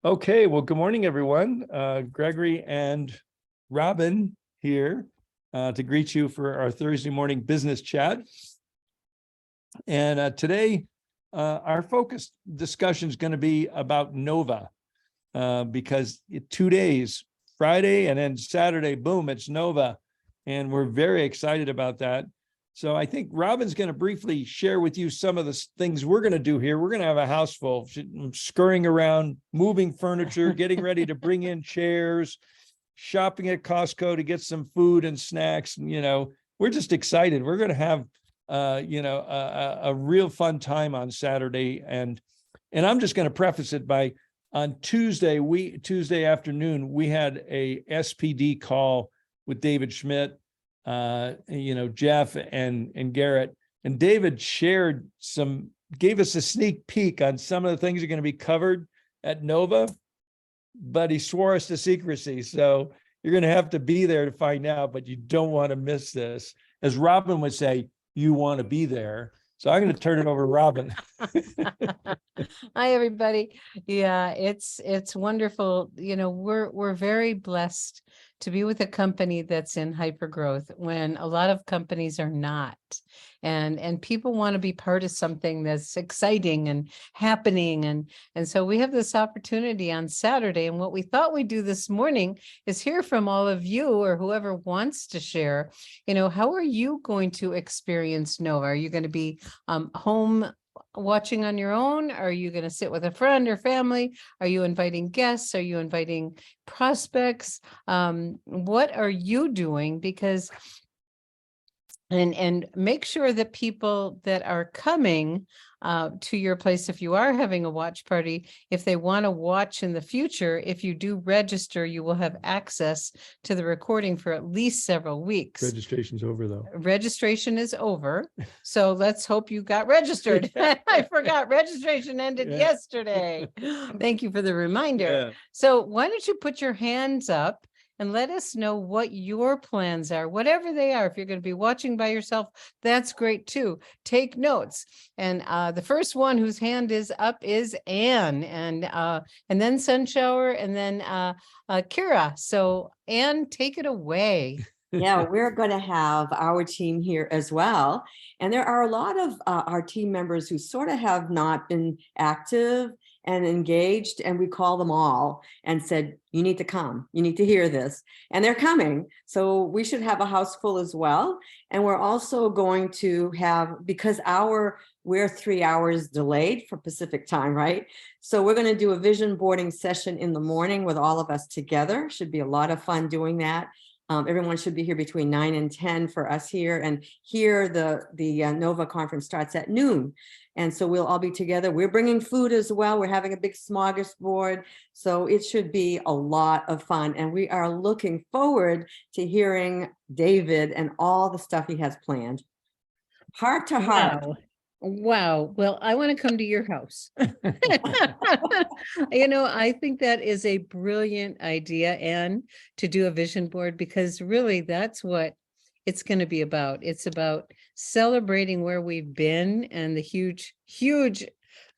Okay, well, good morning, everyone. Gregory and Robin here to greet you for our Thursday morning business chat. And today, our focus discussion is going to be about Nova because 2 days, Friday and then Saturday, boom, it's Nova. And we're very excited about that. So I think Robin's going to briefly share with you some of the things we're going to do here. We're going to have a house full, scurrying around, moving furniture, getting ready to bring in chairs, shopping at Costco to get some food and snacks. We're just excited. We're going to have, a real fun time on Saturday. And I'm just going to preface it by on Tuesday afternoon, we had a SPD call with David Schmidt, Jeff and Garrett, and David gave us a sneak peek on some of the things that are going to be covered at Nova, but he swore us to secrecy. So you're going to have to be there to find out, but you don't want to miss this. As Robin would say, you want to be there. So I'm going to turn it over to Robin. Hi, everybody. Yeah, it's wonderful. We're very blessed to be with a company that's in hypergrowth when a lot of companies are not. And people want to be part of something that's exciting and happening. And so we have this opportunity on Saturday. And what we thought we'd do this morning is hear from all of you or whoever wants to share, how are you going to experience Nova? Are you going to be home watching on your own? Are you going to sit with a friend or family? Are you inviting guests? Are you inviting prospects? What are you doing? Because and make sure that people that are coming to your place, if you are having a watch party, if they want to watch in the future, if you do register, you will have access to the recording for at least several weeks. Registration's over, though. Registration is over. So let's hope you got registered. I forgot registration ended yesterday. Thank you for the reminder. Yeah. So why don't you put your hands up and let us know what your plans are, whatever they are. If you're going to be watching by yourself, that's great too. Take notes. And the first one whose hand is up is Anne, and then Sunshower, and then Kira. So Anne, take it away. Yeah, we're going to have our team here as well. And there are a lot of our team members who sort of have not been active and engaged, and we call them all and said, you need to come, you need to hear this, and they're coming. So we should have a house full as well. And we're also going to have, because we're 3 hours delayed for Pacific time, right? So we're going to do a vision boarding session in the morning with all of us together. Should be a lot of fun doing that. Everyone should be here between 9 and 10 for us here. And here the Nova conference starts at noon. And so we'll all be together. We're bringing food as well. We're having a big smorgasbord. So it should be a lot of fun. And we are looking forward to hearing David and all the stuff he has planned. Heart to heart. Wow. Well, I want to come to your house. I think that is a brilliant idea, Anne, to do a vision board, because really that's what it's going to be about. It's about celebrating where we've been and the huge, huge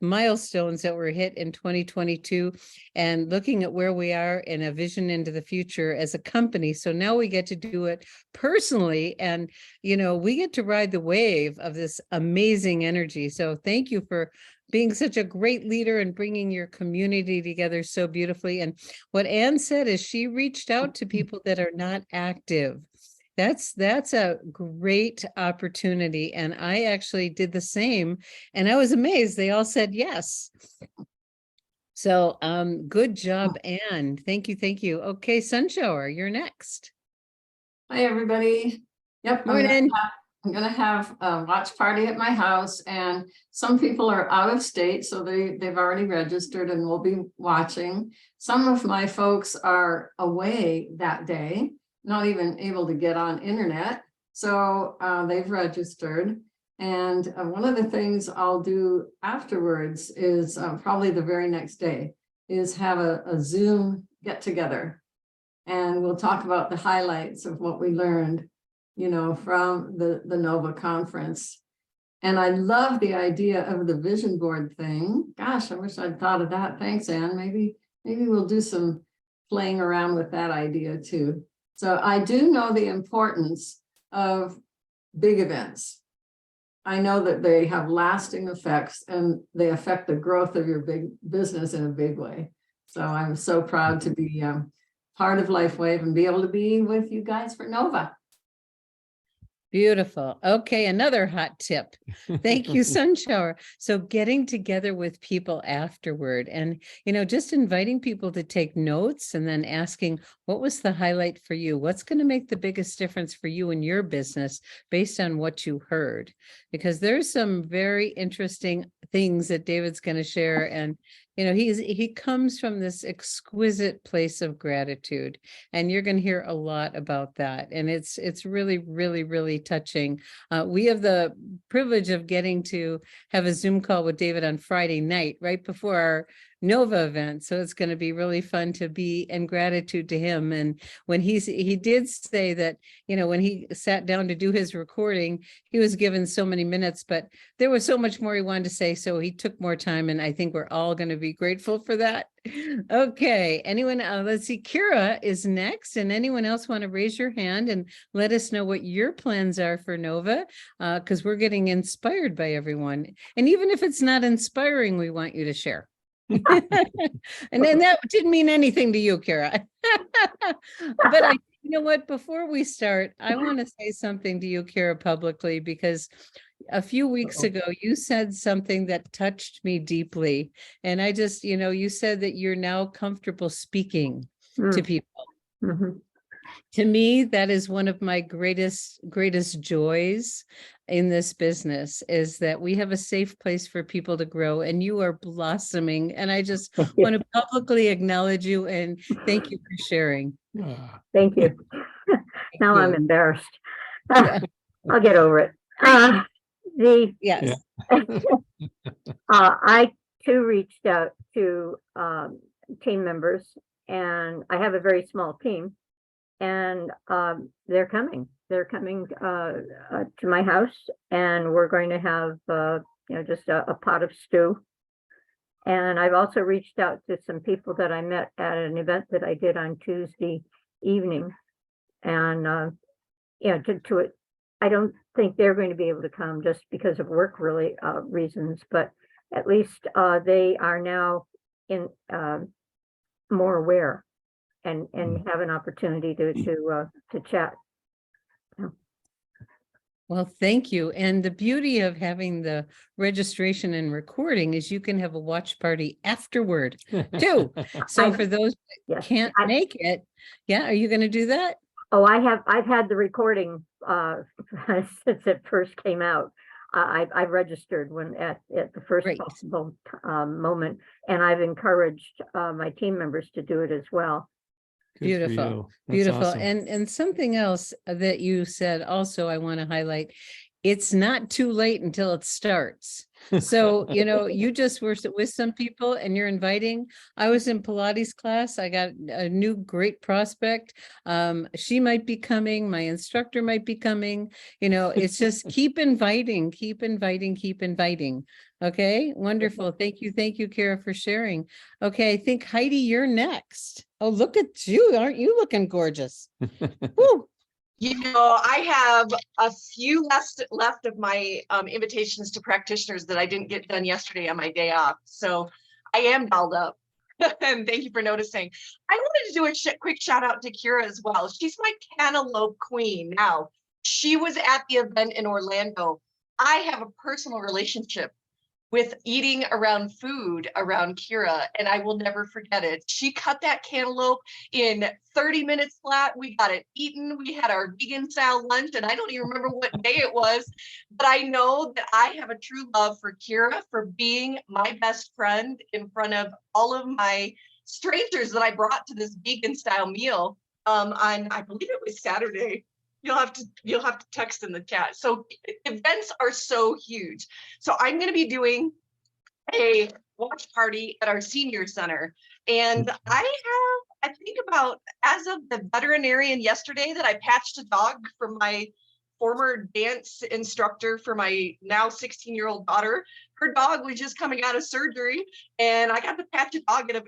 milestones that were hit in 2022 and looking at where we are in a vision into the future as a company. So now we get to do it personally, and we get to ride the wave of this amazing energy. So thank you for being such a great leader and bringing your community together so beautifully. And what Anne said is she reached out to people that are not active. That's a great opportunity. And I actually did the same, and I was amazed. They all said yes. So good job, Anne. Thank you. Thank you. Okay, Sunshower, you're next. Hi, everybody. Yep. Morning. I'm going to have a watch party at my house, and some people are out of state, so they've already registered and will be watching. Some of my folks are away that day, not even able to get on internet. So they've registered. And one of the things I'll do afterwards is probably the very next day is have a Zoom get together. And we'll talk about the highlights of what we learned, from the Nova conference. And I love the idea of the vision board thing. Gosh, I wish I'd thought of that. Thanks, Anne. Maybe maybe we'll do some playing around with that idea too. So I do know the importance of big events. I know that they have lasting effects and they affect the growth of your big business in a big way. So I'm so proud to be part of LifeWave and be able to be with you guys for Nova. Beautiful. Okay, another hot tip. Thank you, Sunshower. So getting together with people afterward and, just inviting people to take notes and then asking, what was the highlight for you? What's going to make the biggest difference for you in your business based on what you heard? Because there's some very interesting things that David's going to share. And, he comes from this exquisite place of gratitude, and you're going to hear a lot about that. And it's really, really, really touching. We have the privilege of getting to have a Zoom call with David on Friday night, right before our Nova event. So it's going to be really fun to be in gratitude to him. And when he did say that, when he sat down to do his recording, he was given so many minutes, but there was so much more he wanted to say. So he took more time. And I think we're all going to be grateful for that. Okay. Anyone, let's see, Kira is next. And anyone else want to raise your hand and let us know what your plans are for Nova? Because we're getting inspired by everyone. And even if it's not inspiring, we want you to share. And then that didn't mean anything to you, Kara. But you know what, before we start, I want to say something to you, Kara, publicly, because a few weeks ago, you said something that touched me deeply. And I just, you said that you're now comfortable speaking to people. Mm-hmm. To me, that is one of my greatest joys in this business, is that we have a safe place for people to grow, and you are blossoming. And I just want to publicly acknowledge you and thank you for sharing. Thank you. Now I'm embarrassed. Yeah. I'll get over it. Yes. I too reached out to team members, and I have a very small team, and they're coming. They're coming to my house, and we're going to have just a pot of stew. And I've also reached out to some people that I met at an event that I did on Tuesday evening, and to it. I don't think they're going to be able to come just because of work reasons, but at least they are now in more aware and have an opportunity to chat. Well, thank you. And the beauty of having the registration and recording is you can have a watch party afterward too. So for those that can't make it, are you going to do that? Oh, I've had the recording since it first came out. I've registered when at the first possible moment, and I've encouraged my team members to do it as well. Beautiful. Awesome. And something else that you said also I want to highlight, it's not too late until it starts. So, you just were with some people and you're inviting. I was in Pilates class. I got a new great prospect. She might be coming. My instructor might be coming. It's just keep inviting. Okay, wonderful. Thank you, Kara, for sharing. Okay, I think Heidi, you're next. Oh, look at you. Aren't you looking gorgeous? Woo. I have a few left of my invitations to practitioners that I didn't get done yesterday on my day off. So I am dolled up. And thank you for noticing. I wanted to do a quick shout out to Kira as well. She's my cantaloupe queen. Now, she was at the event in Orlando. I have a personal relationship with eating around food around Kira, and I will never forget it. She cut that cantaloupe in 30 minutes flat. We got it eaten. We had our vegan style lunch, and I don't even remember what day it was, but I know that I have a true love for Kira for being my best friend in front of all of my strangers that I brought to this vegan style meal on, I believe it was Saturday. You'll have to text in the chat. So events are so huge. So I'm going to be doing a watch party at our senior center. And I think about, as of the veterinarian yesterday that I patched a dog for my former dance instructor for my now 16-year-old daughter. Her dog was just coming out of surgery, and I got to patch a dog at a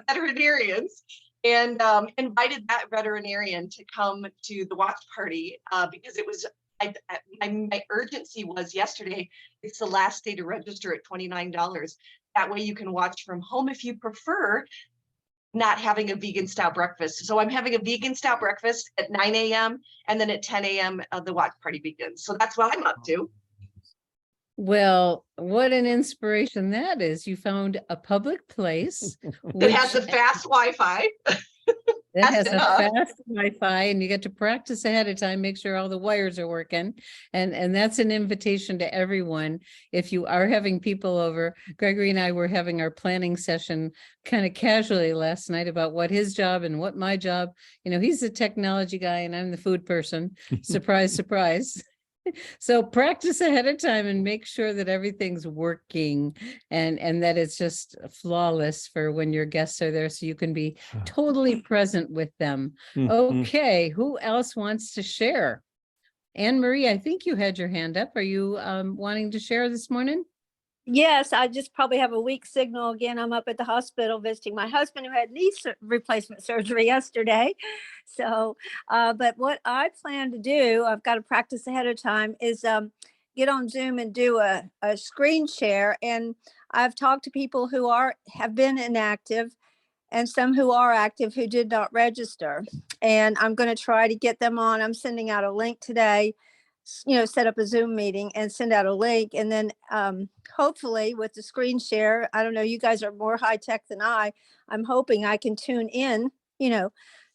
veterinarian's, and invited that veterinarian to come to the watch party because it was my urgency was yesterday. It's the last day to register at $29. That way you can watch from home if you prefer not having a vegan style breakfast. So I'm having a vegan style breakfast at 9 a.m. and then at 10 a.m. The watch party begins. So that's what I'm up to. Well, what an inspiration that is. You found a public place It has the fast Wi-Fi. that has fast a enough. fast Wi-Fi, and you get to practice ahead of time, make sure all the wires are working. And that's an invitation to everyone. If you are having people over, Gregory and I were having our planning session kind of casually last night about what his job and what my job, he's the technology guy and I'm the food person. Surprise, surprise. So practice ahead of time and make sure that everything's working and that it's just flawless for when your guests are there, so you can be totally present with them. Okay, who else wants to share? Anne Marie, I think you had your hand up. Are you wanting to share this morning? Yes, I just probably have a weak signal again. I'm up at the hospital visiting my husband who had knee replacement surgery yesterday. So, but what I plan to do, I've got to practice ahead of time, is get on Zoom and do a screen share. And I've talked to people who have been inactive and some who are active who did not register. And I'm going to try to get them on. I'm sending out a link today, set up a Zoom meeting and send out a link. And then hopefully with the screen share, I don't know, you guys are more high tech than I'm hoping I can tune in,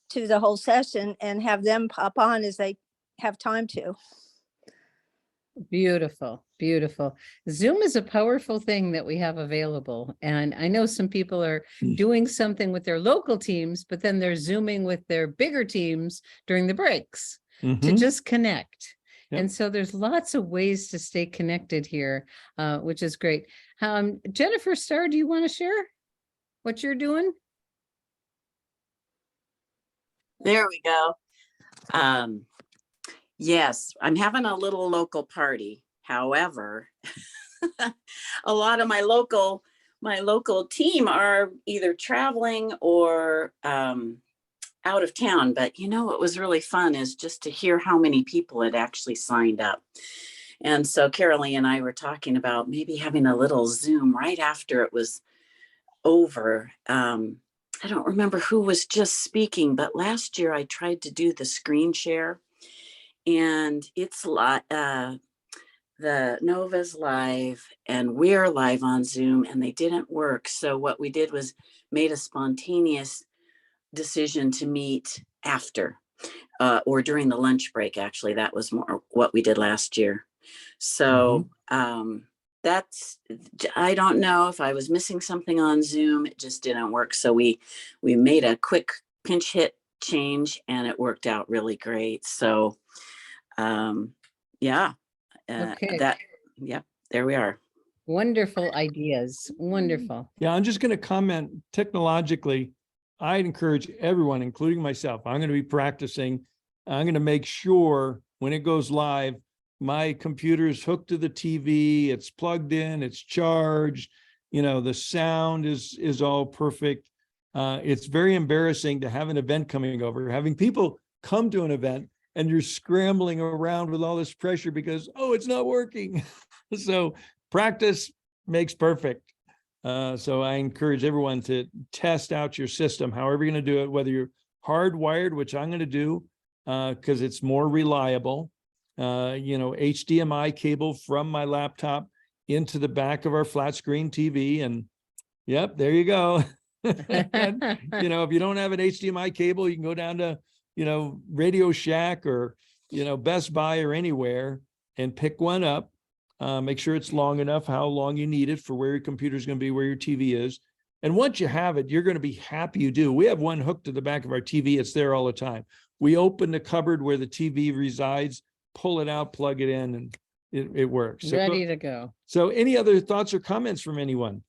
to the whole session and have them pop on as they have time to. Beautiful, beautiful. Zoom is a powerful thing that we have available. And I know some people are doing something with their local teams, but then they're Zooming with their bigger teams during the breaks to just connect. Yep. And so there's lots of ways to stay connected here, which is great. Jennifer Starr, do you want to share what you're doing? There we go. Yes, I'm having a little local party. However, a lot of my local team are either traveling or out of town. But what was really fun is just to hear how many people had actually signed up. And so Carolee and I were talking about maybe having a little Zoom right after it was over. I don't remember who was just speaking, but last year I tried to do the screen share, and it's the Nova's live and we're live on Zoom, and they didn't work. So what we did was made a spontaneous decision to meet after or during the lunch break. Actually, that was more what we did last year. So I don't know if I was missing something on Zoom. It just didn't work. So we made a quick pinch hit change and it worked out really great. So Okay. there we are. Wonderful ideas. Wonderful. Yeah, I'm just going to comment technologically. I'd encourage everyone, including myself. I'm going to be practicing. I'm going to make sure when it goes live, my computer is hooked to the TV, it's plugged in, it's charged, the sound is all perfect. It's very embarrassing to have an event coming over, having people come to an event and you're scrambling around with all this pressure because, it's not working. So practice makes perfect. So I encourage everyone to test out your system, however you're going to do it, whether you're hardwired, which I'm going to do because it's more reliable. HDMI cable from my laptop into the back of our flat screen TV. And yep, there you go. And, if you don't have an HDMI cable, you can go down to, Radio Shack or, Best Buy or anywhere and pick one up. Make sure it's long enough, how long you need it for where your computer is going to be, where your TV is. And once you have it, you're going to be happy you do. We have one hooked to the back of our TV. It's there all the time. We open the cupboard where the TV resides, pull it out, plug it in, and it works. Ready to go. So any other thoughts or comments from anyone?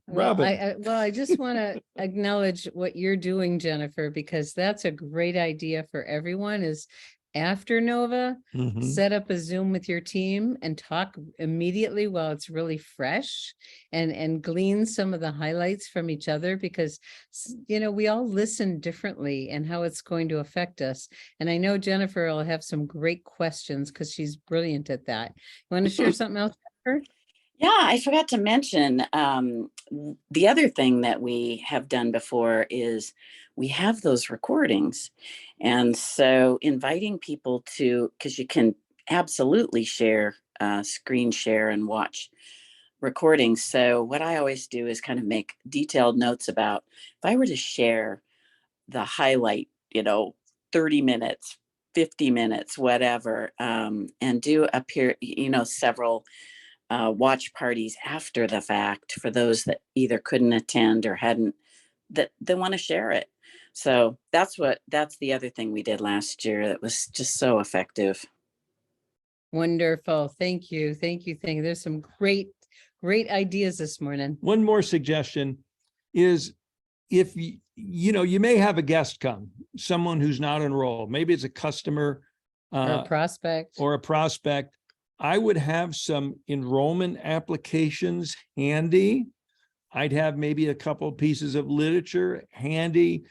Robin. I just want to acknowledge what you're doing, Jennifer, because that's a great idea for everyone, is after Nova, Mhm. set up a Zoom with your team and talk immediately while it's really fresh and glean some of the highlights from each other because, you know, we all listen differently and how it's going to affect us. And I know Jennifer will have some great questions because she's brilliant at that. You want to share something else, Jennifer? Yeah, I forgot to mention, the other thing that we have done before is we have those recordings. And so inviting people to, because you can absolutely share, screen share and watch recordings. So what I always do is kind of make detailed notes about if I were to share the highlight, 30 minutes, 50 minutes, whatever, and do appear, several watch parties after the fact for those that either couldn't attend or hadn't, that they want to share it. So that's the other thing we did last year that was just so effective. Wonderful. Thank you. Thank you. Thank you. There's some great ideas this morning. One more suggestion is if you may have a guest come, someone who's not enrolled, maybe it's a customer Or a prospect. or a prospect. I would have some enrollment applications handy. I'd have maybe a couple pieces of literature handy,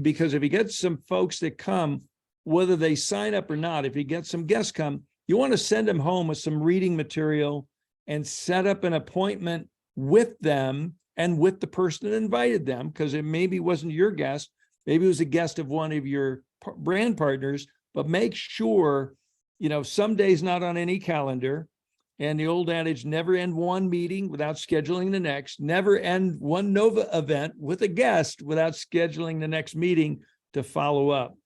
because if you get some folks that come, whether they sign up or not, if you get some guests come, you want to send them home with some reading material and set up an appointment with them and with the person that invited them, because it maybe wasn't your guest, maybe it was a guest of one of your brand partners, but make sure, some days not on any calendar. And the old adage, never end one meeting without scheduling the next, never end one Nova event with a guest without scheduling the next meeting to follow up.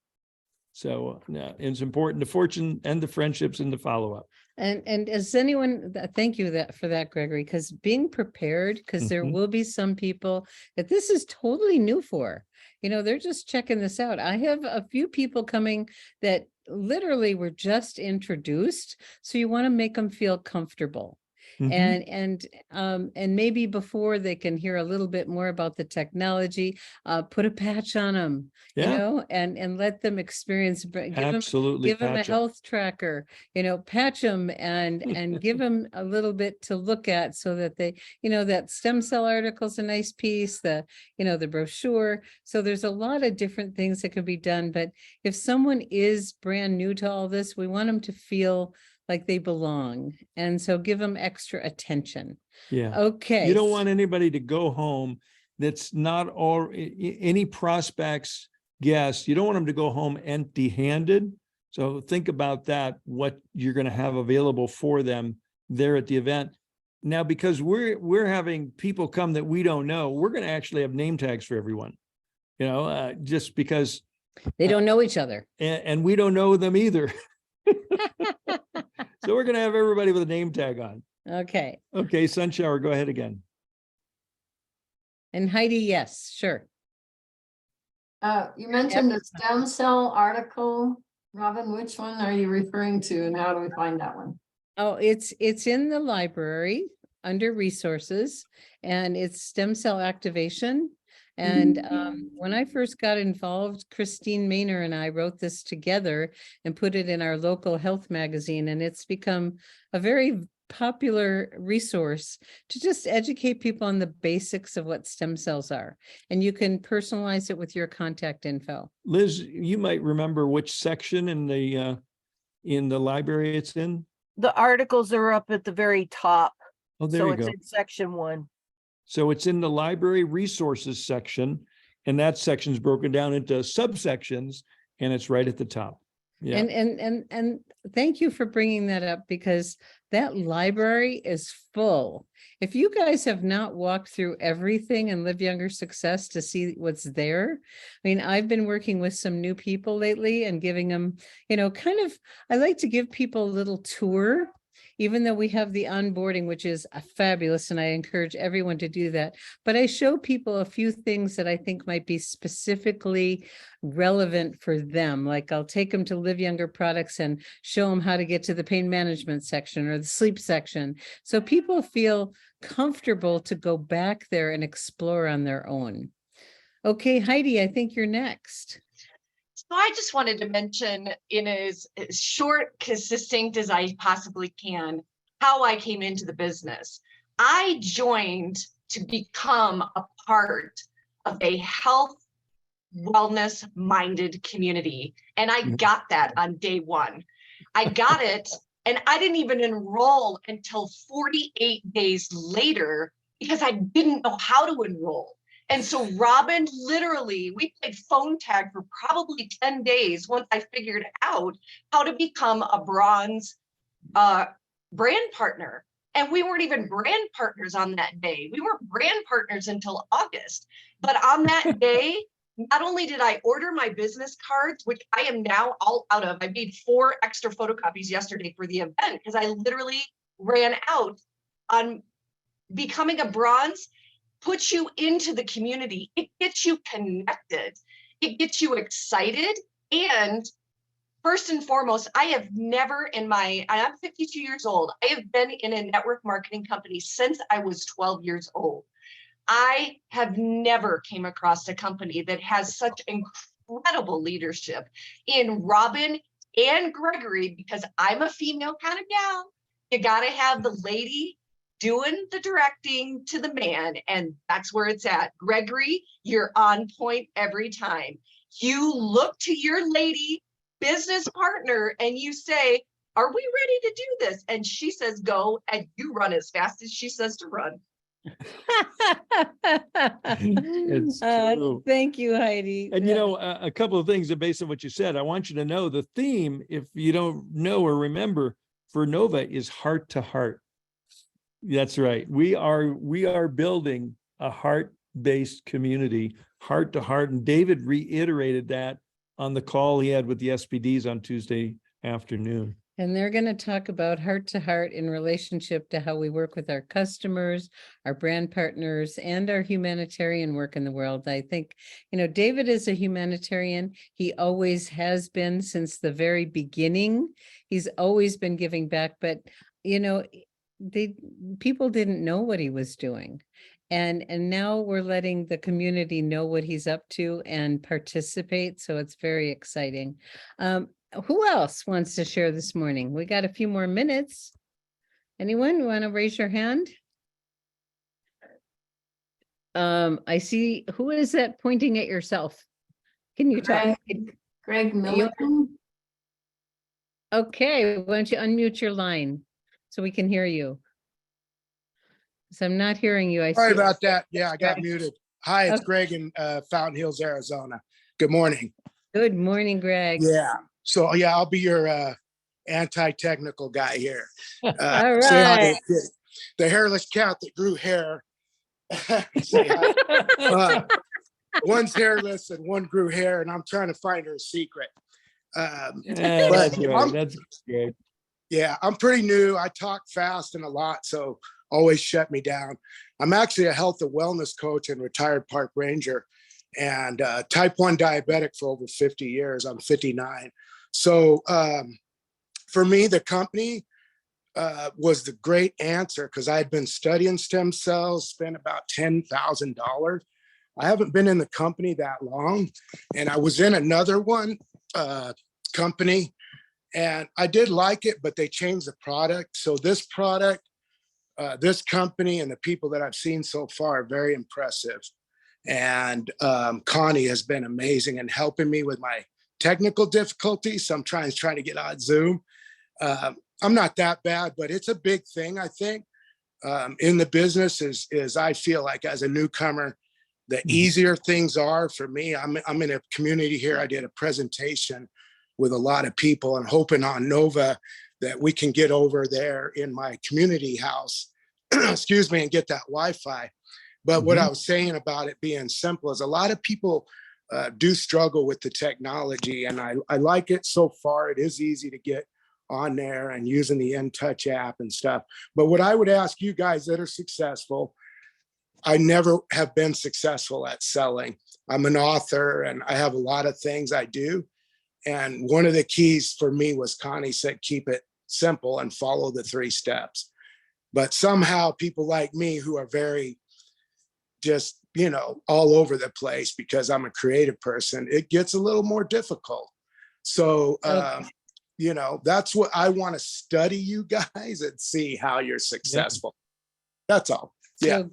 So it's important, the fortune and the friendships and the follow-up. And as anyone, thank you for that, Gregory, because being prepared, because there Mhm. will be some people that this is totally new for. They're just checking this out. I have a few people coming that literally were just introduced. So you want to make them feel comfortable. Mhm. And maybe before they can hear a little bit more about the technology, put a patch on them, Yeah, and let them experience, absolutely. give them a Patch 'em. health tracker, patch them and give them a little bit to look at so that they, that stem cell article is a nice piece, the brochure. So there's a lot of different things that can be done. But if someone is brand new to all this, we want them to feel like they belong. And so give them extra attention. Yeah. Okay. You don't want anybody to go home that's not all any prospects, guests. You don't want them to go home empty-handed. So think about that, what you're going to have available for them there at the event. Now, because we're having people come that we don't know, we're going to actually have name tags for everyone, just because they don't know each other. and we don't know them either. So we're going to have everybody with a name tag on. Okay. Okay, Sunshower, go ahead again. And Heidi, yes, sure. You mentioned the stem cell article. Robin, which one are you referring to and how do we find that one? Oh, it's in the library under resources, and it's stem cell activation. And when I first got involved, Christine Maynor and I wrote this together and put it in our local health magazine. And it's become a very popular resource to just educate people on the basics of what stem cells are. And you can personalize it with your contact info. Liz, you might remember which section in the library it's in. The articles are up at the very top. Oh, there So you it's go. in section 1. So it's in the library resources section, and that section is broken down into subsections, and it's right at the top. Yeah. And thank you for bringing that up, because that library is full. If you guys have not walked through everything in Live Younger Success to see what's there, I mean, I've been working with some new people lately and giving them, I like to give people a little tour, even though we have the onboarding, which is fabulous, and I encourage everyone to do that. But I show people a few things that I think might be specifically relevant for them. Like I'll take them to Live Younger products and show them how to get to the pain management section or the sleep section. So people feel comfortable to go back there and explore on their own. Okay, Heidi, I think you're next. So I just wanted to mention in as short, succinct as I possibly can, how I came into the business. I joined to become a part of a health, wellness minded community. And I got that on day one. I got it, and I didn't even enroll until 48 days later because I didn't know how to enroll. And so Robin, literally, we played phone tag for probably 10 days once I figured out how to become a bronze brand partner. And we weren't even brand partners on that day. We weren't brand partners until August. But on that day, not only did I order my business cards, which I am now all out of, I made 4 extra photocopies yesterday for the event because I literally ran out on becoming a bronze. Puts you into the community. It gets you connected. It gets you excited. And first and foremost, I have never I'm 52 years old. I have been in a network marketing company since I was 12 years old. I have never came across a company that has such incredible leadership in Robin and Gregory, because I'm a female kind of gal. You got to have the lady doing the directing to the man, and that's where it's at. Gregory, you're on point every time. You look to your lady business partner and you say, are we ready to do this? And she says, go, and you run as fast as she says to run. It's true. Thank you, Heidi. And you know, a couple of things based on what you said, I want you to know the theme, if you don't know or remember, for Nova is heart to heart. That's right. We are building a heart-based community, heart to heart. And David reiterated that on the call he had with the SPDs on Tuesday afternoon. And they're going to talk about heart to heart in relationship to how we work with our customers, our brand partners, and our humanitarian work in the world. I think, David is a humanitarian. He always has been since the very beginning. He's always been giving back, but, people didn't know what he was doing. And now we're letting the community know what he's up to and participate. So it's very exciting. Who else wants to share this morning? We got a few more minutes. Anyone want to raise your hand? I see. Who is that pointing at yourself? Can you talk? Greg Milligan. Okay, why don't you unmute your line so we can hear you? So I'm not hearing you. Sorry about that. Yeah, I got muted. Hi, it's Greg in Fountain Hills, Arizona. Good morning. Good morning, Greg. Yeah. So yeah, I'll be your anti-technical guy here. All Say hi right. to the hairless cat that grew hair. Say hi. One's hairless and one grew hair, and I'm trying to find her secret. Yeah, that's right. That's good. Yeah, I'm pretty new. I talk fast and a lot, so always shut me down. I'm actually a health and wellness coach and retired park ranger, and type 1 diabetic for over 50 years. I'm 59. So for me, the company was the great answer because I had been studying stem cells, spent about $10,000. I haven't been in the company that long, and I was in another one company, and I did like it, but they changed the product. So this product, this company, and the people that I've seen so far are very impressive. And Connie has been amazing in helping me with my technical difficulties. Sometimes trying to get on Zoom. I'm not that bad, but it's a big thing, I think, in the business is I feel like as a newcomer, the easier things are for me. I'm in a community here. I did a presentation with a lot of people and hoping on Nova that we can get over there in my community house, excuse me, and get that Wi-Fi. But what I was saying about it being simple is a lot of people do struggle with the technology, and I like it so far. It is easy to get on there and using the InTouch app and stuff. But what I would ask you guys that are successful, I never have been successful at selling. I'm an author and I have a lot of things I do. And one of the keys for me was Connie said, keep it simple and follow the 3 steps. But somehow people like me who are very just, all over the place because I'm a creative person, it gets a little more difficult. So, Okay. that's what I want to study you guys and see how you're successful. That's all. Yeah. So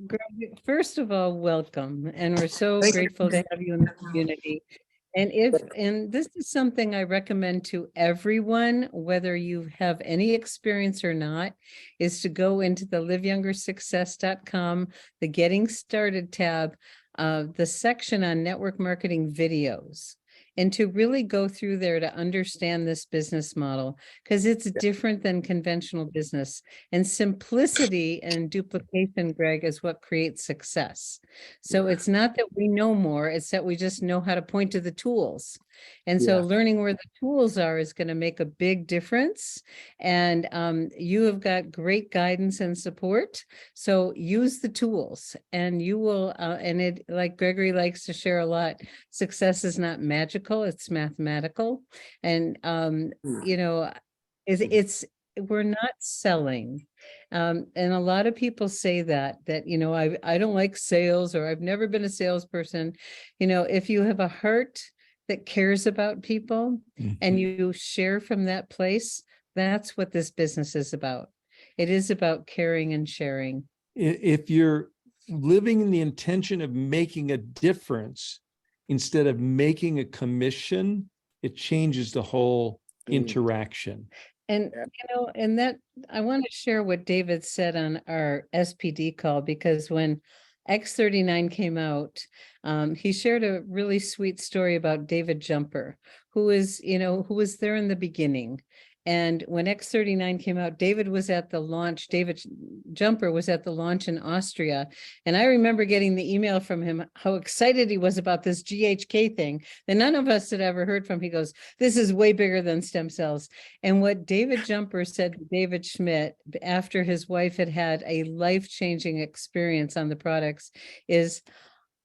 Greg, first of all, welcome. And we're so Thank you. grateful to have you in the community. And this is something I recommend to everyone, whether you have any experience or not, is to go into the liveyoungersuccess.com, the Getting Started tab, the section on network marketing videos, and to really go through there to understand this business model, because it's different than conventional business. And simplicity and duplication, Greg, is what creates success. So it's not that we know more, it's that we just know how to point to the tools. And so Yeah. learning where the tools are is going to make a big difference. And you have got great guidance and support. So use the tools and you will, and it, like Gregory likes to share a lot, success is not magical, it's mathematical. And, it's we're not selling. And a lot of people say that, I don't like sales, or I've never been a salesperson. If you have a heart that cares about people and you share from that place, that's what this business is about. It is about caring and sharing. If you're living in the intention of making a difference instead of making a commission, it changes the whole interaction. And, and that I want to share what David said on our SPD call, because when X39 came out, he shared a really sweet story about David Jumper, who was there in the beginning. And when X39 came out, David Jumper was at the launch in Austria. And I remember getting the email from him, how excited he was about this GHK thing that none of us had ever heard from. He goes, this is way bigger than stem cells. And what David Jumper said to David Schmidt after his wife had had a life-changing experience on the products is,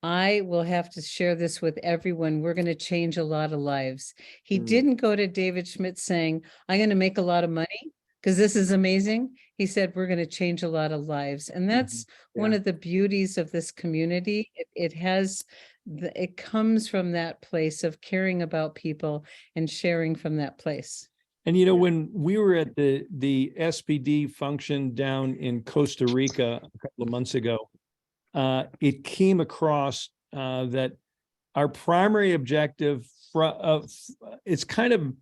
I will have to share this with everyone. We're going to change a lot of lives. He didn't go to David Schmidt saying, I'm going to make a lot of money because this is amazing. He said, we're going to change a lot of lives. And that's one of the beauties of this community. It comes from that place of caring about people and sharing from that place. And when we were at the SPD function down in Costa Rica a couple of months ago, it came across that our primary objective, it's kind of,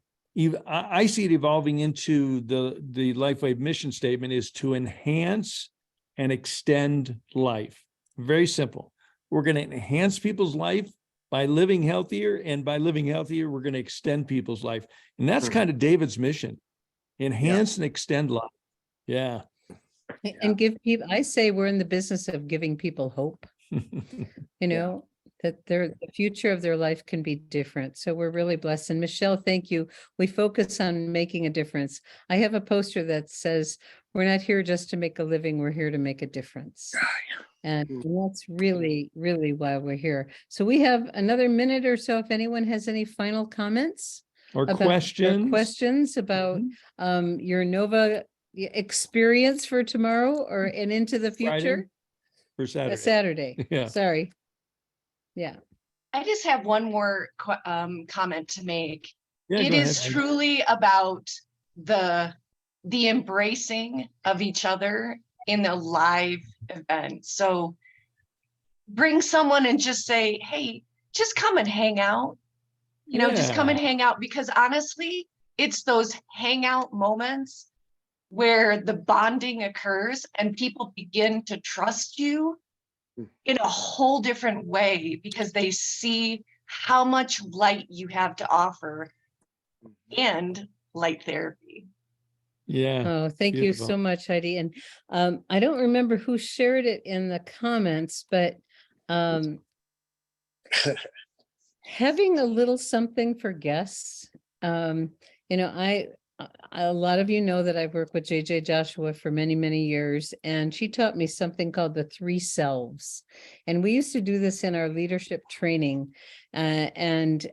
I see it evolving into the LifeWave mission statement, is to enhance and extend life. Very simple. We're going to enhance people's life by living healthier, and by living healthier, we're going to extend people's life. And that's kind of David's mission: enhance and extend life. Yeah. And give people, I say we're in the business of giving people hope, that the future of their life can be different. So we're really blessed. And Michelle, thank you. We focus on making a difference. I have a poster that says, we're not here just to make a living, we're here to make a difference. And that's really, really why we're here. So we have another minute or so. If anyone has any final comments or questions about your Nova experience for tomorrow and into the future. For Saturday. Saturday. Yeah. Sorry. Yeah. I just have one more comment to make. Yeah, It go is ahead. truly about the embracing of each other in a live event. So bring someone and just say, hey, just come and hang out. Just come and hang out, because honestly, it's those hangout moments where the bonding occurs and people begin to trust you in a whole different way, because they see how much light you have to offer and light therapy. Yeah. Oh, thank you so much, Heidi. And I don't remember who shared it in the comments, but having a little something for guests. A lot of you know that I've worked with JJ Joshua for many, many years, and she taught me something called the 3 selves. And we used to do this in our leadership training. And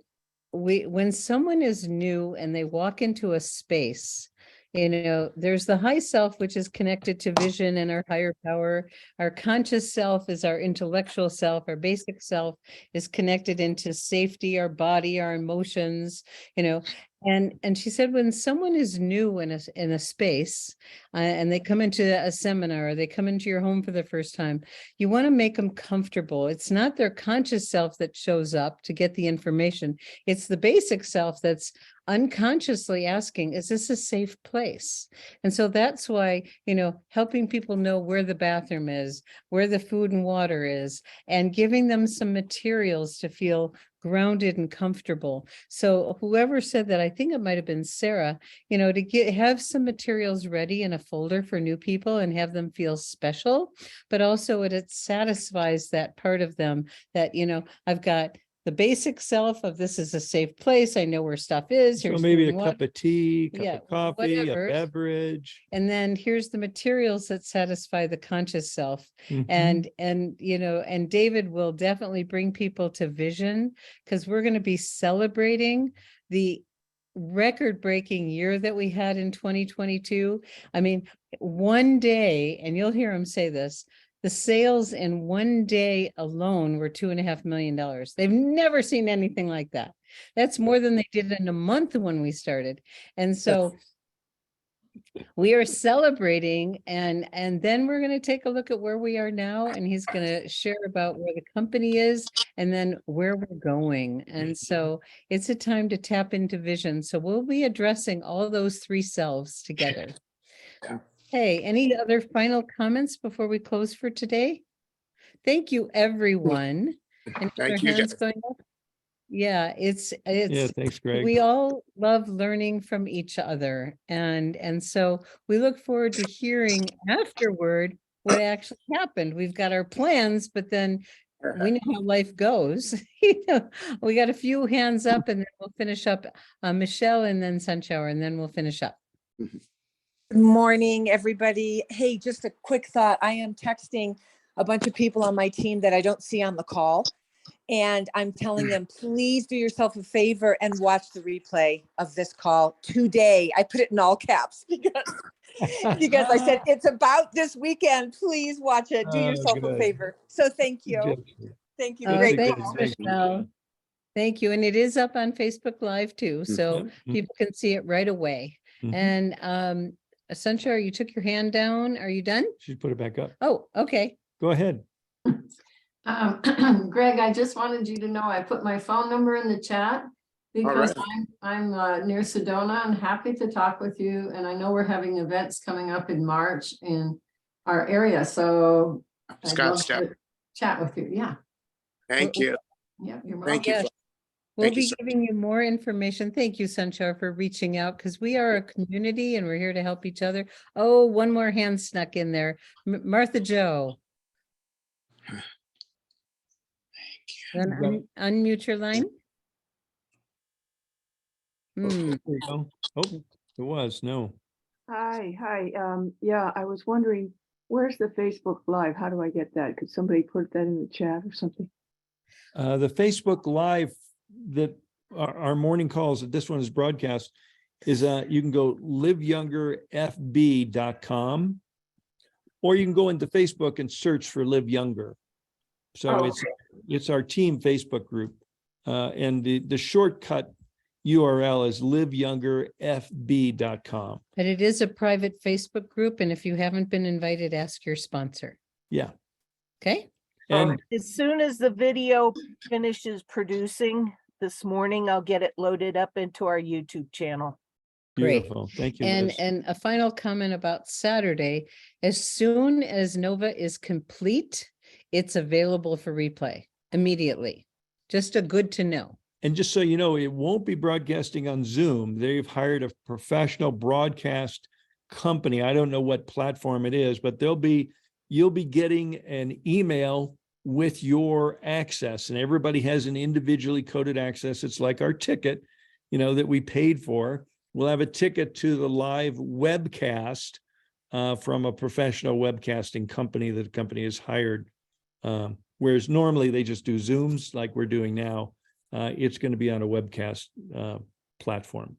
when someone is new and they walk into a space, there's the high self, which is connected to vision and our higher power. Our conscious self is our intellectual self. Our basic self is connected into safety, our body, our emotions, and she said, when someone is new in a space and they come into a seminar, or they come into your home for the first time, you want to make them comfortable. It's not their conscious self that shows up to get the information. It's the basic self that's unconsciously asking, is this a safe place? And so that's why, helping people know where the bathroom is, where the food and water is, and giving them some materials to feel grounded and comfortable. So whoever said that, I think it might have been Sarah, to have some materials ready in a folder for new people and have them feel special, but also it satisfies that part of them that, I've got the basic self of this is a safe place. I know where stuff is. So Here's maybe food a and cup of tea, cup Yeah, of coffee, whatever. a beverage. And then here's the materials that satisfy the conscious self. Mhm. And David will definitely bring people to vision, because we're going to be celebrating the record-breaking year that we had in 2022. I mean, one day, and you'll hear him say this, the sales in one day alone were $2.5 million. They've never seen anything like that. That's more than they did in a month when we started. And so we are celebrating, and then we're going to take a look at where we are now, and he's going to share about where the company is and then where we're going. And so it's a time to tap into vision. So we'll be addressing all those three selves together. Okay. Hey, any other final comments before we close for today? Thank you, everyone. Any Thank other you, hands guys. going up? Yeah, it's Yeah, thanks, Greg. we all love learning from each other, and so we look forward to hearing afterward what actually happened. We've got our plans, but then we know how life goes. We got a few hands up, and then we'll finish up. Michelle, and then Sunshower, and then we'll finish up. Good morning, everybody. Hey, just a quick thought. I am texting a bunch of people on my team that I don't see on the call. And I'm telling them, please do yourself a favor and watch the replay of this call today. I put it in all caps because I said, it's about this weekend. Please watch it. Do Oh, yourself a good. favor. So thank you. Good. Thank you. Oh, Great thanks, call. Michelle. Thank you. And it is up on Facebook Live too, so Yep. people can see it right away. Mhm. And Sunshine, you took your hand down. Are you done? Should put it back up. Oh, okay. Go ahead. Greg, I just wanted you to know I put my phone number in the chat because I'm near Sedona. I'm happy to talk with you, and I know we're having events coming up in March in our area, so I'd love Scottsdale. to chat with you. Yeah. Thank you. Yeah, you're welcome. Thank you. Yes. We'll Thank you be so giving you more information. Thank you, Sunshine, for reaching out, because we are a community and we're here to help each other. Oh, one more hand snuck in there. Martha Joe. Then unmute your line. There you go. Oh, it was, no. Hi. Yeah, I was wondering, where's the Facebook Live? How do I get that? Could somebody put that in the chat or something? The Facebook Live that our morning calls, this one is broadcast, is you can go liveyoungerfb.com, or you can go into Facebook and search for Live Younger. So it's our team Facebook group. And the shortcut URL is liveyoungerfb.com. But it is a private Facebook group, and if you haven't been invited, ask your sponsor. Yeah. Okay. And As soon as the video finishes producing this morning, I'll get it loaded up into our YouTube channel. Great. beautiful. Thank you, And Liz. and a final comment about Saturday, as soon as Nova is complete, it's available for replay immediately. Just a good to know. And just so you know, it won't be broadcasting on Zoom. They've hired a professional broadcast company. I don't know what platform it is, but you'll be getting an email with your access, and everybody has an individually coded access. It's like our ticket, that we paid for. We'll have a ticket to the live webcast from a professional webcasting company that the company has hired. Whereas normally they just do Zooms like we're doing now. It's going to be on a webcast platform.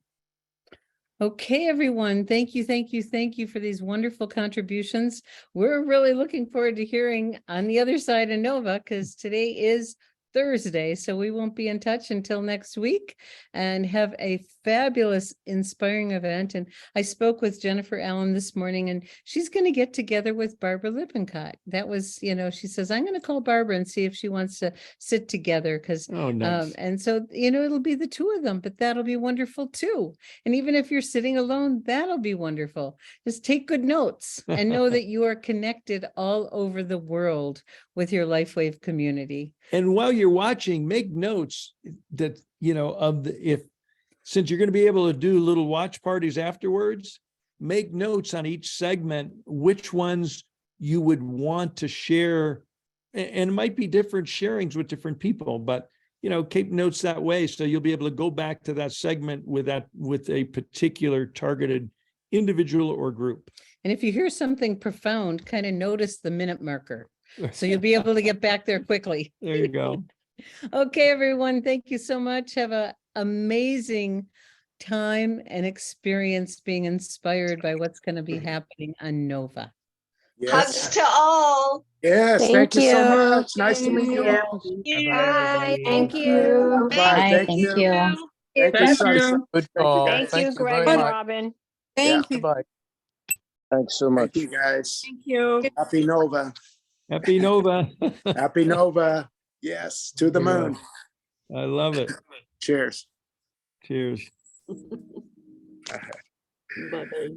Okay, everyone. Thank you, thank you, thank you for these wonderful contributions. We're really looking forward to hearing on the other side of Nova because today is Thursday, so we won't be in touch until next week, and have a fabulous, inspiring event. And I spoke with Jennifer Allen this morning, and she's going to get together with Barbara Lippincott. That was, she says, I'm going to call Barbara and see if she wants to sit together because Oh, nice. and so, it'll be the two of them, but that'll be wonderful too. And even if you're sitting alone, that'll be wonderful. Just take good notes and know that you are connected all over the world with your LifeWave community. And while you're watching, make notes that, since you're going to be able to do little watch parties afterwards, make notes on each segment, which ones you would want to share. And it might be different sharings with different people, but, keep notes that way. So you'll be able to go back to that segment with a particular targeted individual or group. And if you hear something profound, kind of notice the minute marker. So you'll be able to get back there quickly. There you go. Okay, everyone. Thank you so much. Have an amazing time and experience being inspired by what's going to be happening on Nova. Hugs Yes. to all. Yes. Thank you so much. Nice to meet you Yeah. all. Bye. Thank you. Bye. Thank you. Thank you, Sunset. Good Thank you, call. guys. Thank you, Thank you very Greg and much. Robin. Thank you. Goodbye. Thanks so much. Thank you, guys. Thank you. Happy Nova. Happy Nova. Happy Nova. Yes. To the moon. I love it. Cheers. Cheers. Bye-bye.